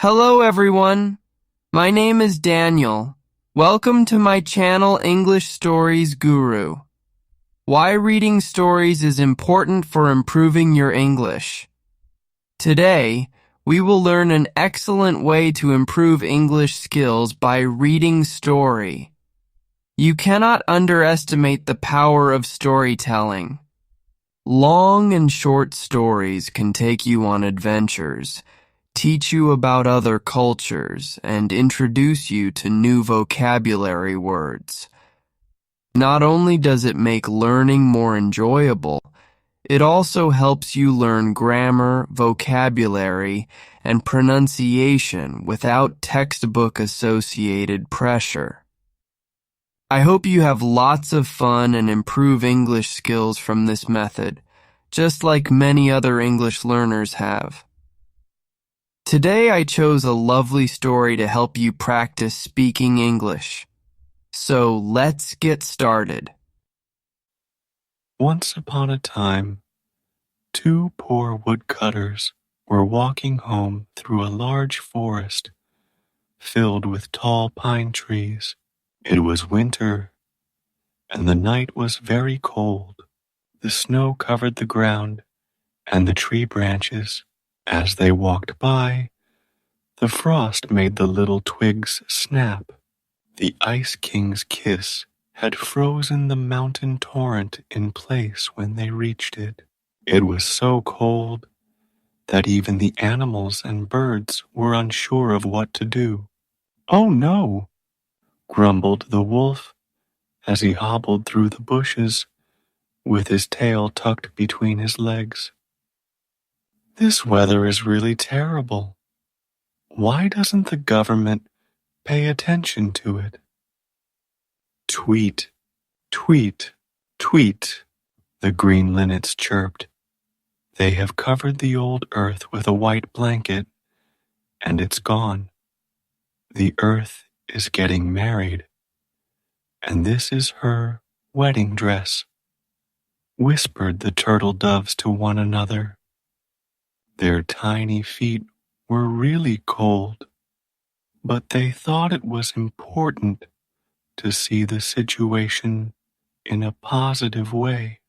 Hello everyone, my name is Daniel. Welcome to my channel English Stories Guru. Why reading stories is important for improving your English. Today, we will learn an excellent way to improve English skills by reading story. You cannot underestimate the power of storytelling. Long and short stories can take you on adventures, teach you about other cultures, and introduce you to new vocabulary words. Not only does it make learning more enjoyable, it also helps you learn grammar, vocabulary, and pronunciation without textbook-associated pressure. I hope you have lots of fun and improve English skills from this method, just like many other English learners have. Today I chose a lovely story to help you practice speaking English. So let's get started. Once upon a time, two poor woodcutters were walking home through a large forest filled with tall pine trees. It was winter, and the night was very cold. The snow covered the ground and the tree branches. As they walked by, the frost made the little twigs snap. The Ice King's kiss had frozen the mountain torrent in place when they reached it. It was so cold that even the animals and birds were unsure of what to do. "Oh no," grumbled the wolf as he hobbled through the bushes with his tail tucked between his legs. "This weather is really terrible. Why doesn't the government pay attention to it?" "Tweet, tweet, tweet," the green linnets chirped. "They have covered the old earth with a white blanket, and it's gone. The earth is getting married, and this is her wedding dress," whispered the turtle doves to one another. Their tiny feet were really cold, but they thought it was important to see the situation in a positive way.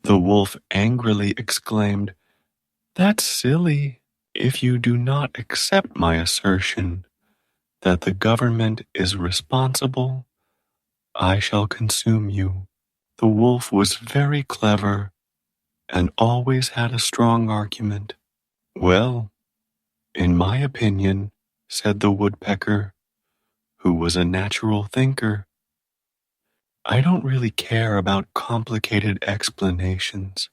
The wolf angrily exclaimed, "That's silly. If you do not accept my assertion that the government is responsible, I shall consume you." The wolf was very clever and always had a strong argument. "Well, in my opinion," said the woodpecker, who was a natural thinker, "I don't really care about complicated explanations.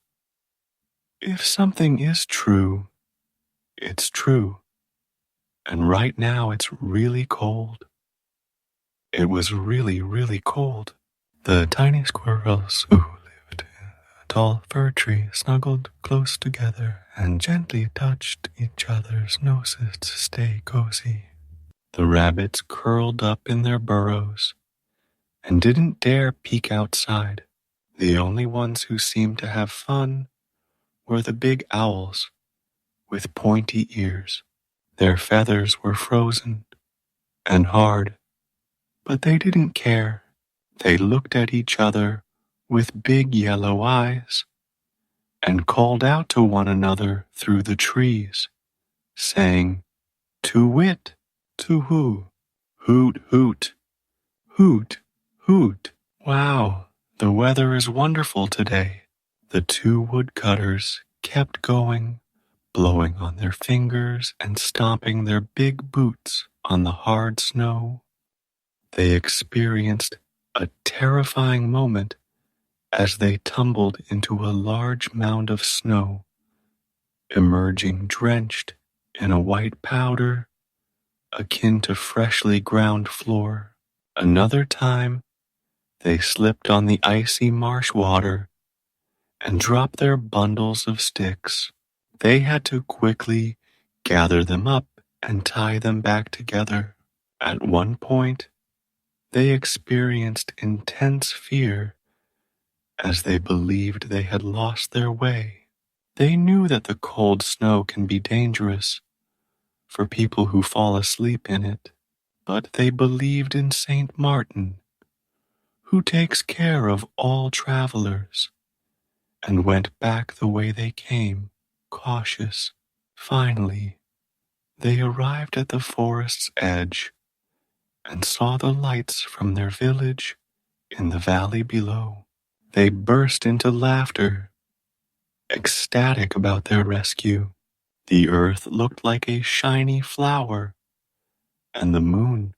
If something is true, it's true. And right now it's really cold." It was really, really cold. The tiny squirrels who lived in a tall fir tree snuggled close together and gently touched each other's noses to stay cozy. The rabbits curled up in their burrows and didn't dare peek outside. The only ones who seemed to have fun were the big owls with pointy ears. Their feathers were frozen and hard, but they didn't care. They looked at each other with big yellow eyes and called out to one another through the trees, saying, "To-wit, to-hoo, hoot, hoot, hoot, hoot." "Wow, the weather is wonderful today." The two woodcutters kept going, blowing on their fingers and stomping their big boots on the hard snow. They experienced a terrifying moment as they tumbled into a large mound of snow, emerging drenched in a white powder akin to freshly ground floor. Another time, they slipped on the icy marsh water and dropped their bundles of sticks. They had to quickly gather them up and tie them back together. At one point, they experienced intense fear as they believed they had lost their way. They knew that the cold snow can be dangerous, for people who fall asleep in it, but they believed in Saint Martin, who takes care of all travelers, and went back the way they came, cautious. Finally, they arrived at the forest's edge and saw the lights from their village in the valley below. They burst into laughter, ecstatic about their rescue. The earth looked like a shiny flower, and the moon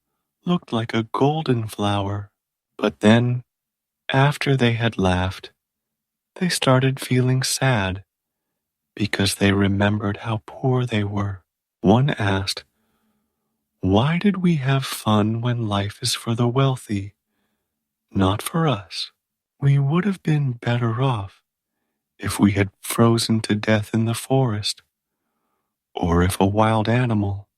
looked like a golden flower. But then, after they had laughed, they started feeling sad because they remembered how poor they were. One asked, "Why did we have fun when life is for the wealthy, not for us? We would have been better off if we had frozen to death in the forest, or if a wild animal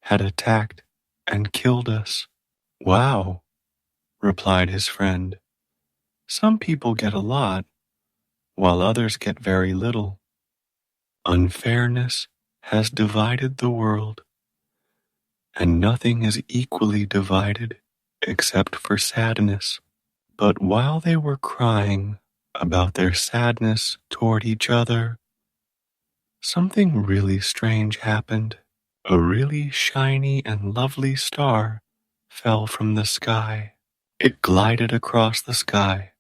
had attacked and killed us." "Wow," replied his friend. "Some people get a lot, while others get very little. Unfairness has divided the world, and nothing is equally divided except for sadness." But while they were crying about their sadness toward each other, something really strange happened. A really shiny and lovely star fell from the sky. It glided across the sky,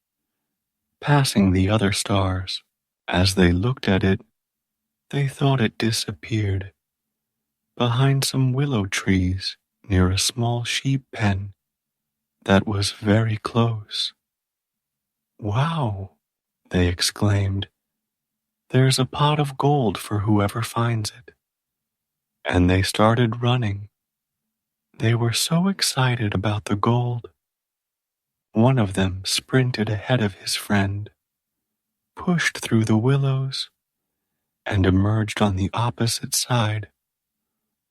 passing the other stars. As they looked at it, they thought it disappeared behind some willow trees near a small sheep pen that was very close. "Wow," they exclaimed, "there's a pot of gold for whoever finds it." And they started running. They were so excited about the gold. One of them sprinted ahead of his friend, pushed through the willows, and emerged on the opposite side,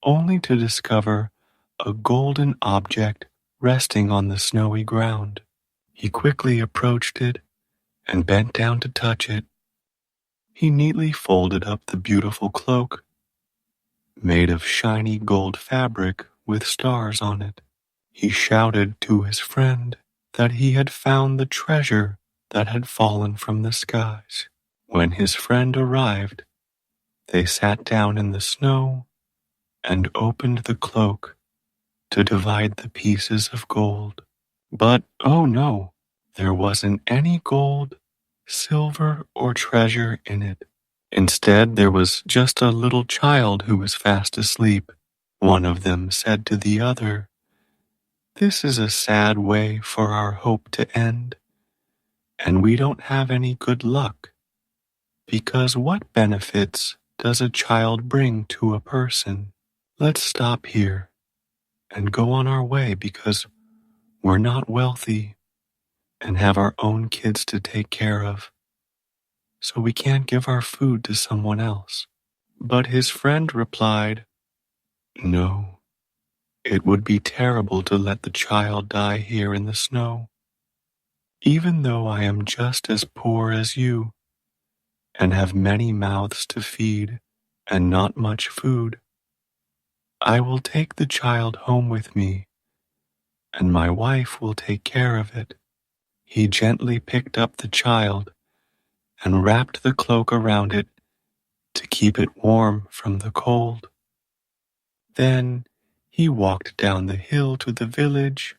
only to discover a golden object resting on the snowy ground. He quickly approached it and bent down to touch it. He neatly folded up the beautiful cloak, made of shiny gold fabric with stars on it. He shouted to his friend that he had found the treasure that had fallen from the skies. When his friend arrived, they sat down in the snow and opened the cloak to divide the pieces of gold. But, oh no, there wasn't any gold, silver, or treasure in it. Instead, there was just a little child who was fast asleep. One of them said to the other, "This is a sad way for our hope to end, and we don't have any good luck, because what benefits does a child bring to a person? Let's stop here and go on our way because we're not wealthy and have our own kids to take care of, so we can't give our food to someone else." But his friend replied, "No, it would be terrible to let the child die here in the snow. Even though I am just as poor as you and have many mouths to feed and not much food, I will take the child home with me, and my wife will take care of it." He gently picked up the child and wrapped the cloak around it to keep it warm from the cold. Then he walked down the hill to the village,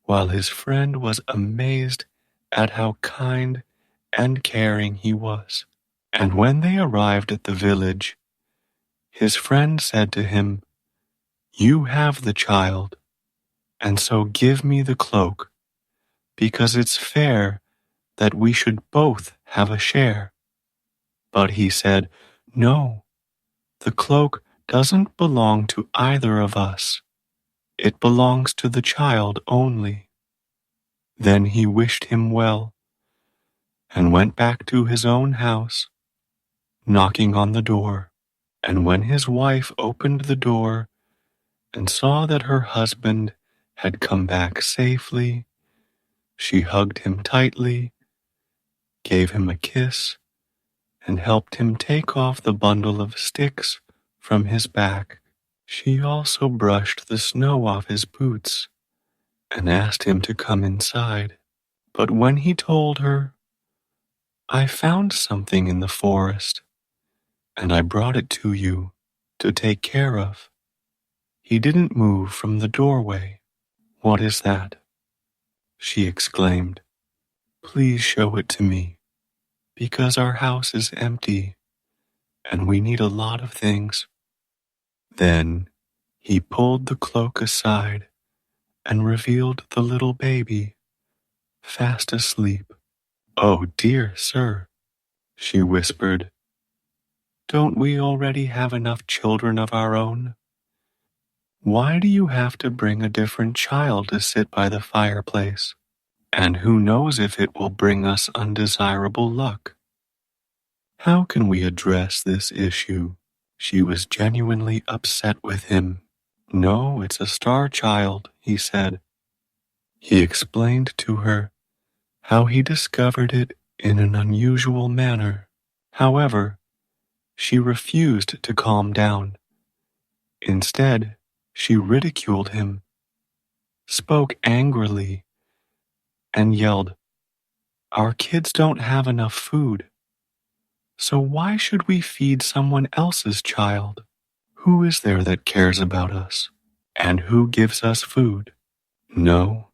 while his friend was amazed at how kind and caring he was. And when they arrived at the village, his friend said to him, "You have the child, and so give me the cloak, because it's fair that we should both have a share." But he said, "No, the cloak doesn't belong to either of us. It belongs to the child only." Then he wished him well and went back to his own house, knocking on the door. And when his wife opened the door and saw that her husband had come back safely, she hugged him tightly, gave him a kiss, and helped him take off the bundle of sticks from his back. She also brushed the snow off his boots and asked him to come inside. But when he told her, "I found something in the forest, and I brought it to you to take care of," he didn't move from the doorway. "What is that?" she exclaimed. "Please show it to me, because our house is empty, and we need a lot of things." Then he pulled the cloak aside and revealed the little baby, fast asleep. "Oh dear, sir," she whispered. "Don't we already have enough children of our own? Why do you have to bring a different child to sit by the fireplace? And who knows if it will bring us undesirable luck? How can we address this issue?" She was genuinely upset with him. "No, it's a star child," he said. He explained to her how he discovered it in an unusual manner. However, she refused to calm down. Instead, she ridiculed him, spoke angrily, and yelled, "Our kids don't have enough food, so why should we feed someone else's child? Who is there that cares about us? And who gives us food? No,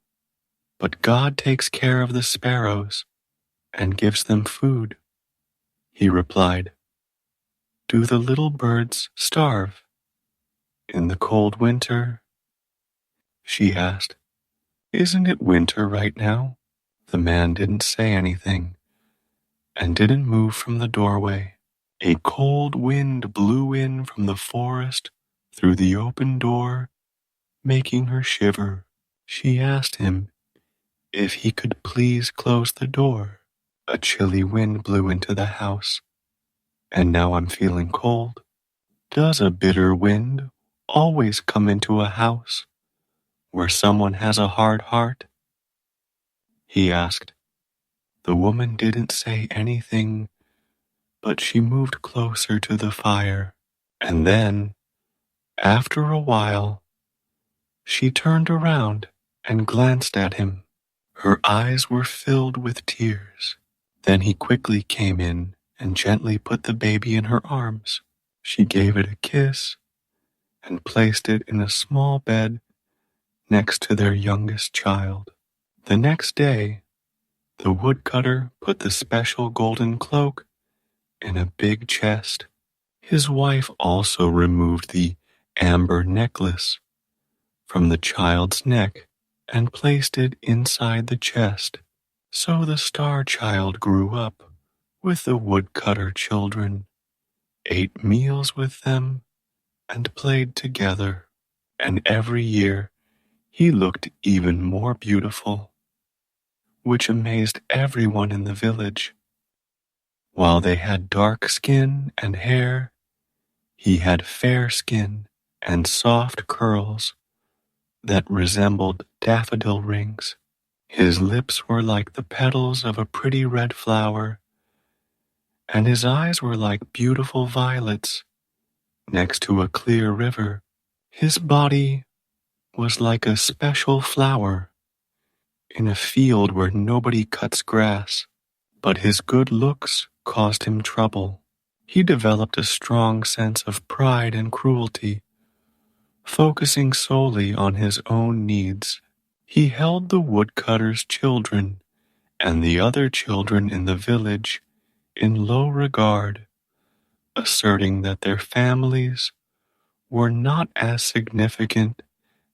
but God takes care of the sparrows and gives them food," he replied. "Do the little birds starve in the cold winter?" she asked. "Isn't it winter right now?" The man didn't say anything and didn't move from the doorway. A cold wind blew in from the forest through the open door, making her shiver. She asked him if he could please close the door. "A chilly wind blew into the house, and now I'm feeling cold." "Does a bitter wind always come into a house where someone has a hard heart?" he asked. The woman didn't say anything, but she moved closer to the fire. And then, after a while, she turned around and glanced at him. Her eyes were filled with tears. Then he quickly came in and gently put the baby in her arms. She gave it a kiss and placed it in a small bed next to their youngest child. The next day, the woodcutter put the special golden cloak in a big chest. His wife also removed the amber necklace from the child's neck and placed it inside the chest. So the star child grew up with the woodcutter children, ate meals with them, and played together. And every year he looked even more beautiful, which amazed everyone in the village. While they had dark skin and hair, he had fair skin and soft curls that resembled daffodil rings. His lips were like the petals of a pretty red flower, and his eyes were like beautiful violets next to a clear river. His body was like a special flower in a field where nobody cuts grass. But his good looks caused him trouble. He developed a strong sense of pride and cruelty, focusing solely on his own needs. He held the woodcutter's children and the other children in the village in low regard, asserting that their families were not as significant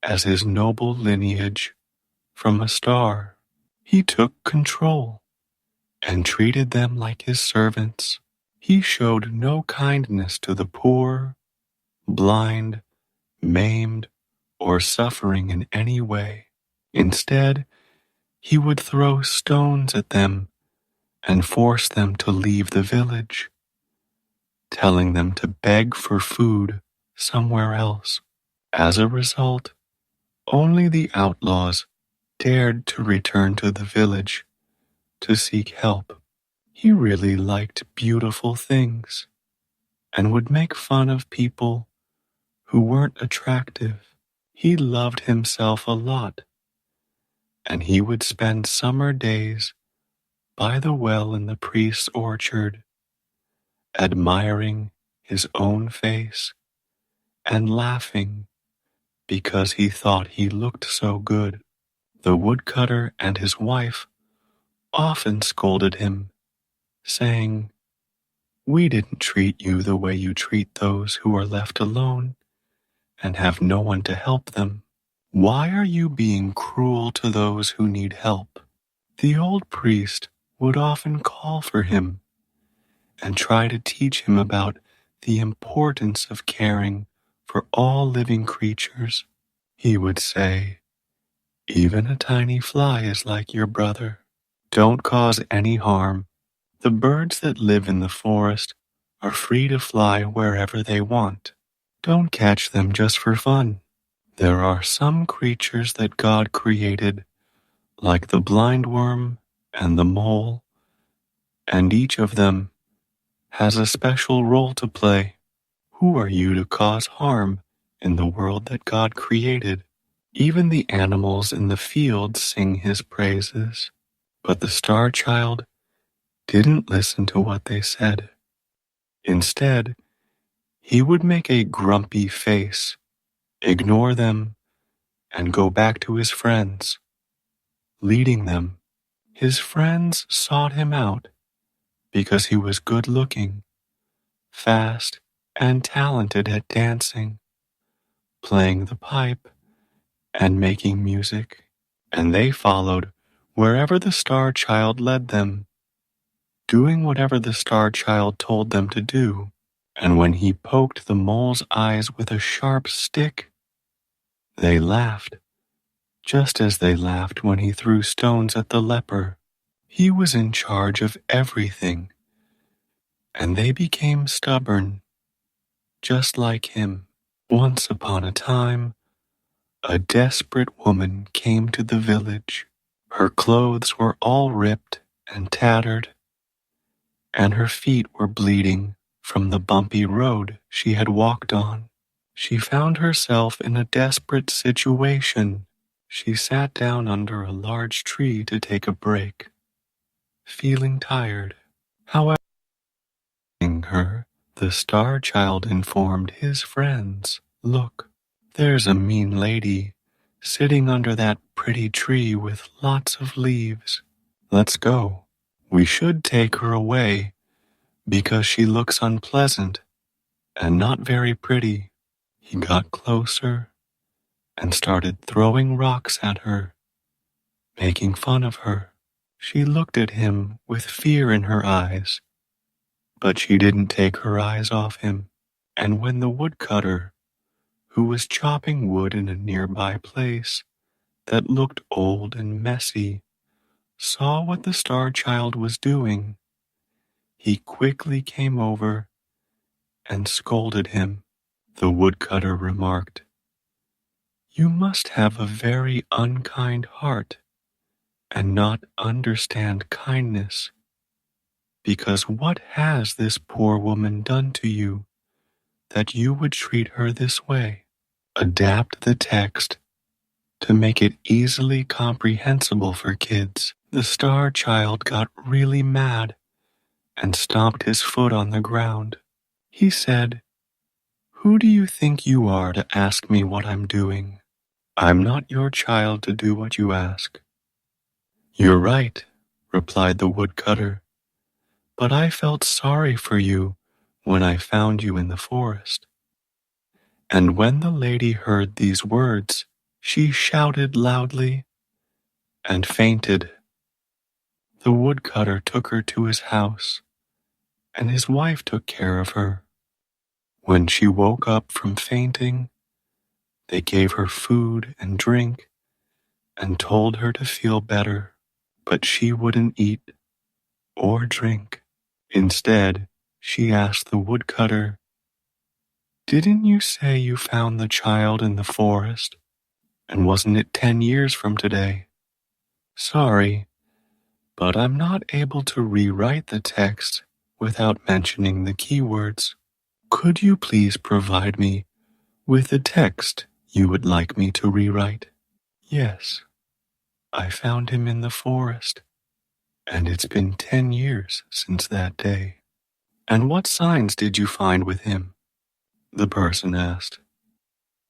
as his noble lineage from a star. He took control and treated them like his servants. He showed no kindness to the poor, blind, maimed, or suffering in any way. Instead, he would throw stones at them and force them to leave the village, telling them to beg for food somewhere else. As a result, only the outlaws dared to return to the village to seek help. He really liked beautiful things and would make fun of people who weren't attractive. He loved himself a lot, and he would spend summer days by the well in the priest's orchard, admiring his own face and laughing because he thought he looked so good. The woodcutter and his wife often scolded him, saying, "We didn't treat you the way you treat those who are left alone and have no one to help them. Why are you being cruel to those who need help?" The old priest would often call for him and try to teach him about the importance of caring for all living creatures. He would say, "Even a tiny fly is like your brother. Don't cause any harm. The birds that live in the forest are free to fly wherever they want. Don't catch them just for fun. There are some creatures that God created, like the blind worm and the mole, and each of them has a special role to play. Who are you to cause harm in the world that God created? Even the animals in the field sing his praises." But the star child didn't listen to what they said. Instead, he would make a grumpy face, ignore them, and go back to his friends, leading them. His friends sought him out because he was good-looking, fast, and talented at dancing, playing the pipe, and making music, and they followed wherever the star child led them, doing whatever the star child told them to do. And when he poked the mole's eyes with a sharp stick, they laughed, just as they laughed when he threw stones at the leper. He was in charge of everything, and they became stubborn, just like him. Once upon a time, a desperate woman came to the village. Her clothes were all ripped and tattered, and her feet were bleeding from the bumpy road she had walked on. She found herself in a desperate situation. She sat down under a large tree to take a break, feeling tired. However, the star child informed his friends, "Look, there's a mean lady sitting under that pretty tree with lots of leaves. Let's go. We should take her away because she looks unpleasant and not very pretty." He got closer and started throwing rocks at her, making fun of her. She looked at him with fear in her eyes, but she didn't take her eyes off him. And when the woodcutter, who was chopping wood in a nearby place that looked old and messy, saw what the star child was doing, he quickly came over and scolded him. The woodcutter remarked, "You must have a very unkind heart and not understand kindness, because what has this poor woman done to you that you would treat her this way?" Adapt the text to make it easily comprehensible for kids. The star child got really mad and stomped his foot on the ground. He said, "Who do you think you are to ask me what I'm doing? I'm not your child to do what you ask." "You're right," replied the woodcutter, "but I felt sorry for you when I found you in the forest." And when the lady heard these words, she shouted loudly and fainted. The woodcutter took her to his house, and his wife took care of her. When she woke up from fainting, they gave her food and drink and told her to feel better, but she wouldn't eat or drink. Instead, she asked the woodcutter, "Didn't you say you found the child in the forest? And wasn't it 10 years from today? Sorry, but I'm not able to rewrite the text without mentioning the keywords. Could you please provide me With a text you would like me to rewrite? Yes, I found him in the forest, and it's been 10 years since that day. And what signs did you find with him? The person asked.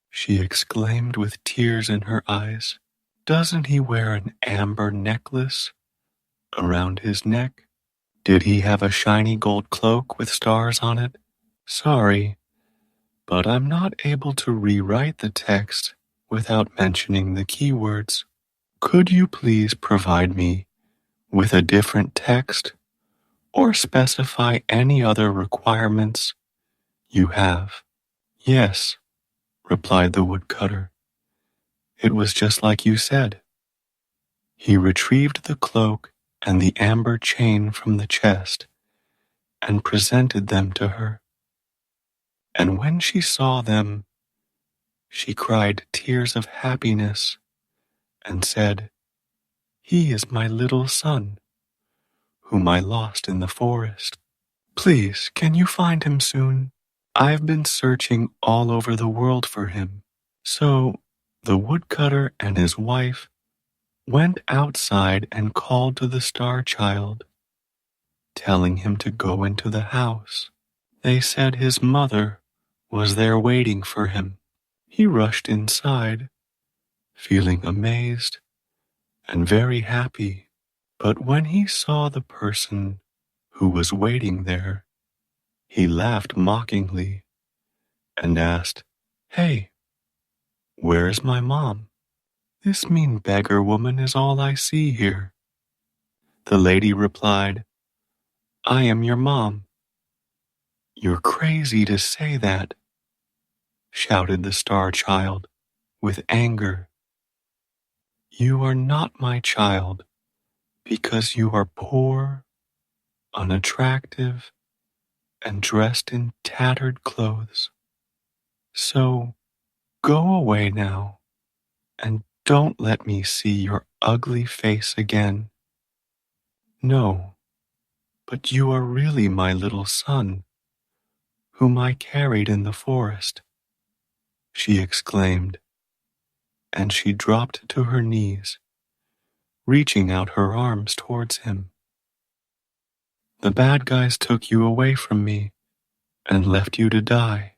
She exclaimed with tears in her eyes. Doesn't he wear an amber necklace around his neck? Did he have a shiny gold cloak with stars on it? Sorry, but I'm not able to rewrite the text without mentioning the keywords. Could you please provide me with a different text or specify any other requirements you have? Yes, replied the woodcutter. It was just like you said. He retrieved the cloak and the amber chain from the chest and presented them to her. And when she saw them, she cried tears of happiness and said, He is my little son, whom I lost in the forest. Please, can you find him soon? I've been searching all over the world for him. So the woodcutter and his wife went outside and called to the star child, telling him to go into the house. They said his mother was there waiting for him. He rushed inside, feeling amazed and very happy. But when he saw the person who was waiting there, he laughed mockingly and asked, Hey, where's my mom? This mean beggar woman is all I see here. The lady replied, I am your mom. You're crazy to say that, shouted the star child with anger. You are not my child because you are poor, unattractive, and dressed in tattered clothes. So go away now and don't let me see your ugly face again. No, but you are really my little son, whom I carried in the forest, she exclaimed, and she dropped to her knees, reaching out her arms towards him. The bad guys took you away from me and left you to die,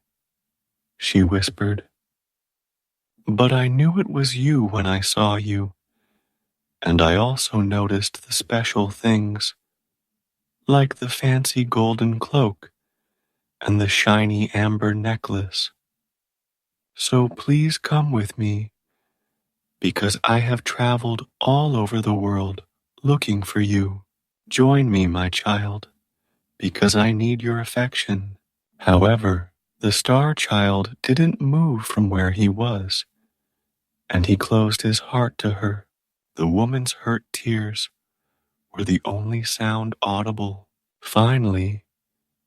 she whispered. But I knew it was you when I saw you, and I also noticed the special things, like the fancy golden cloak and the shiny amber necklace. So please come with me, because I have traveled all over the world looking for you. Join me, my child, because I need your affection. However, the star child didn't move from where he was, and he closed his heart to her. The woman's hurt tears were the only sound audible. Finally,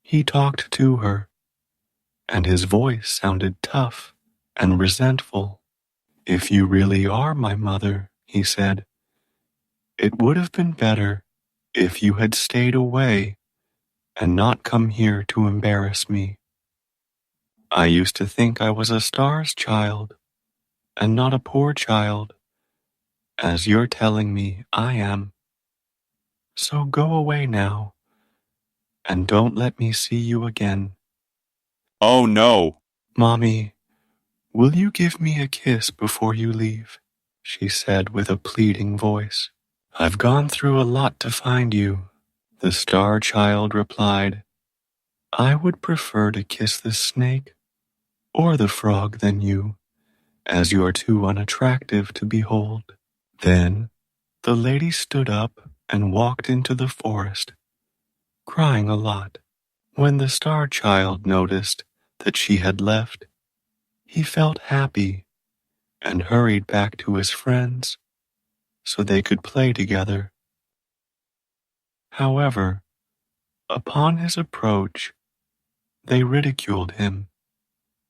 he talked to her, and his voice sounded tough and resentful. If you really are my mother, he said, it would have been better if you had stayed away and not come here to embarrass me. I used to think I was a star's child and not a poor child, as you're telling me I am. So go away now and don't let me see you again. Oh no! Mommy, will you give me a kiss before you leave? She said with a pleading voice. I've gone through a lot to find you, the star child replied. I would prefer to kiss the snake or the frog than you, as you are too unattractive to behold. Then the lady stood up and walked into the forest, crying a lot. When the star child noticed that she had left, he felt happy and hurried back to his friends so they could play together. However, upon his approach, they ridiculed him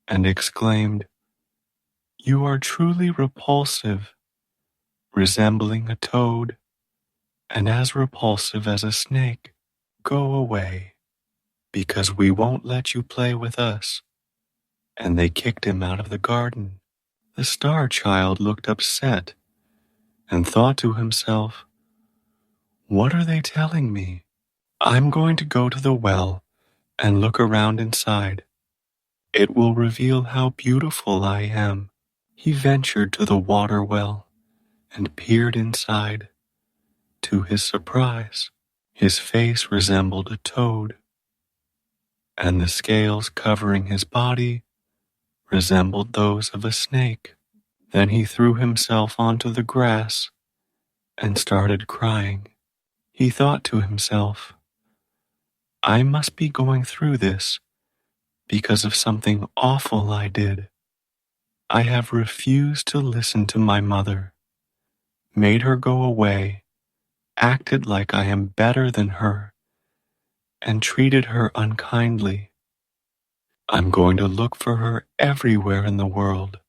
and exclaimed, You are truly repulsive, resembling a toad, and as repulsive as a snake. Go away, because we won't let you play with us. and they kicked him out of the garden. The star child looked upset and thought to himself, "What are they telling me? I'm going to go to the well and look around inside. It will reveal how beautiful I am." He ventured to the water well and peered inside. To his surprise, his face resembled a toad, and the scales covering his body resembled those of a snake. Then he threw himself onto the grass and started crying. He thought to himself, "I must be going through this because of something awful I did. I have refused to listen to my mother, made her go away, acted like I am better than her, and treated her unkindly. I'm going to look for her everywhere in the world,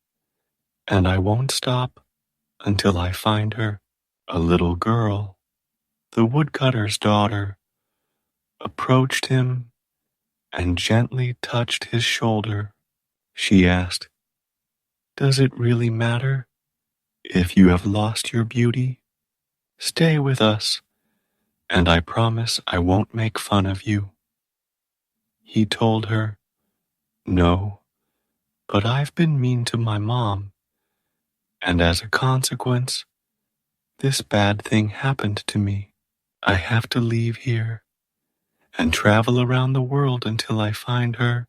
and I won't stop until I find her." A little girl, the woodcutter's daughter, approached him and gently touched his shoulder. She asked, "Does it really matter if you have lost your beauty? Stay with us, and I promise I won't make fun of you." He told her, "No, but I've been mean to my mom, and as a consequence, this bad thing happened to me. I have to leave here and travel around the world until I find her,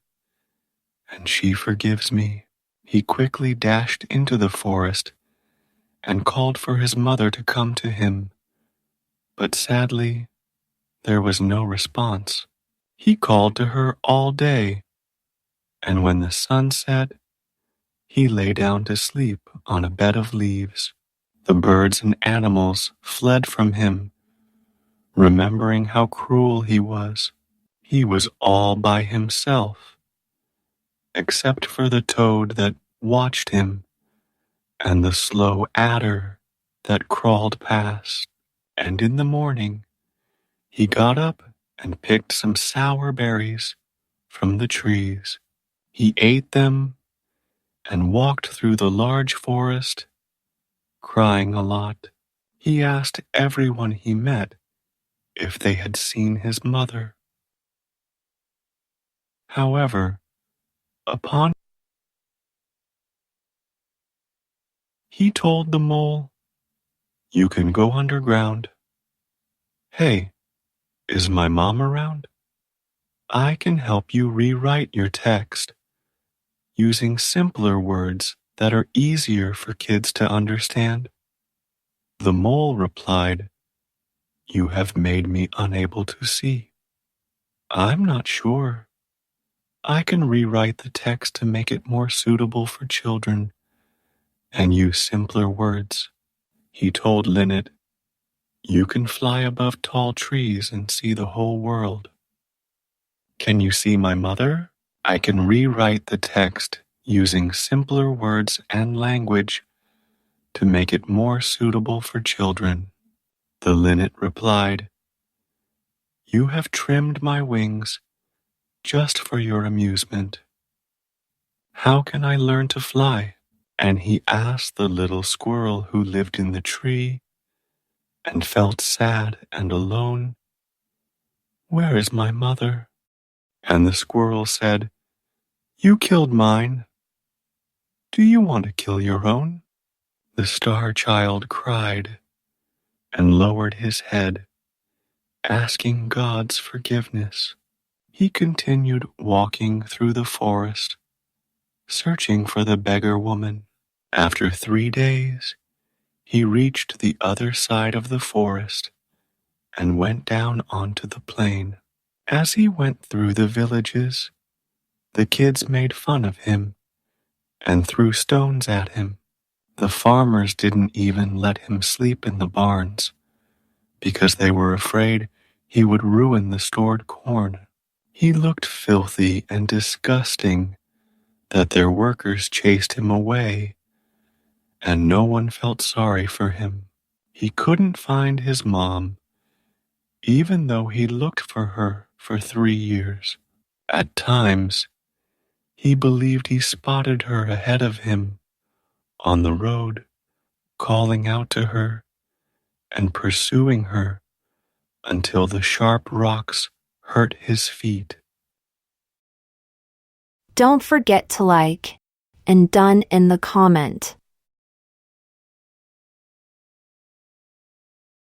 and she forgives me." He quickly dashed into the forest and called for his mother to come to him, but sadly, there was no response. He called to her all day, and when the sun set, he lay down to sleep on a bed of leaves. The birds and animals fled from him, remembering how cruel he was. He was all by himself, except for the toad that watched him and the slow adder that crawled past. And in the morning, he got up and picked some sour berries from the trees. He ate them and walked through the large forest, crying a lot. He asked everyone he met if they had seen his mother. However, upon he told the mole, "You can go underground. Hey, is my mom around? I can help you rewrite your text using simpler words that are easier for kids to understand." The mole replied, "You have made me unable to see. I'm not sure. I can rewrite the text to make it more suitable for children and use simpler words." He told Linnet, "You can fly above tall trees and see the whole world. Can you see my mother? I can rewrite the text using simpler words and language to make it more suitable for children." The linnet replied, "You have trimmed my wings just for your amusement. How can I learn to fly?" And he asked the little squirrel who lived in the tree and felt sad and alone, "Where is my mother?" And the squirrel said, "You killed mine. Do you want to kill your own?" The star child cried and lowered his head, asking God's forgiveness. He continued walking through the forest, searching for the beggar woman. After 3 days, he reached the other side of the forest and went down onto the plain. As he went through the villages, the kids made fun of him and threw stones at him. The farmers didn't even let him sleep in the barns because they were afraid he would ruin the stored corn. He looked filthy and disgusting that their workers chased him away, and no one felt sorry for him. He couldn't find his mom, even though he looked for her for 3 years. At times, He believed he spotted her ahead of him on the road, calling out to her and pursuing her until the sharp rocks hurt his feet. Don't forget to like and done in the comment.